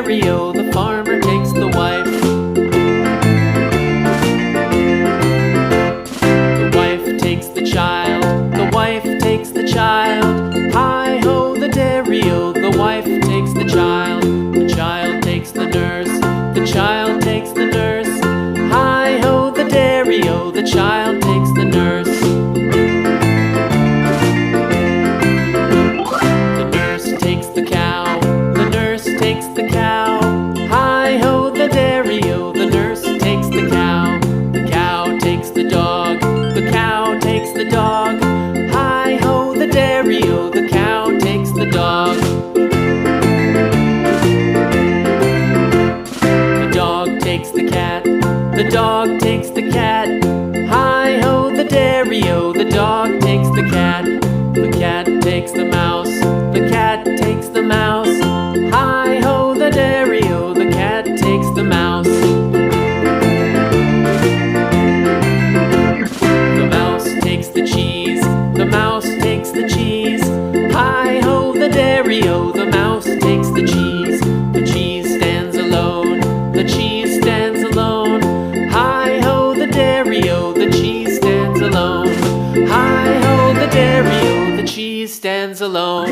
dairy-o, the farmer takes the wife. The wife takes the child, the wife takes the child. Hi-ho, the dairy-o, the wife takes the child. The child takes the nurse, the child takes the nurse. Hi-ho, the dairy-o, the child takes the nurse. The nurse takes the cow, the nurse takes the cow. Hi-ho, the dairy-o, the nurse takes the cow. The cow takes the dog, the cow takes the dog. Hi-ho, the dairy-o, the cow takes the dog. The dog takes the cat, the dog takes the cat. Hi-ho, the dairy-o, the dog takes the cat. The cat takes the mouse, the cat takes the mouse. Hi-ho, the dairy-o, the cat takes the mouse. The mouse takes the cheese, the mouse takes the cheese. Hi-ho, the dairy-o, the mouse takes the cheese. The cheese stands alone, the cheese stands alone. Hi-ho, the dairy-o, the cheese stands alone. Hi-ho, the dairy-o, the cheese stands alone.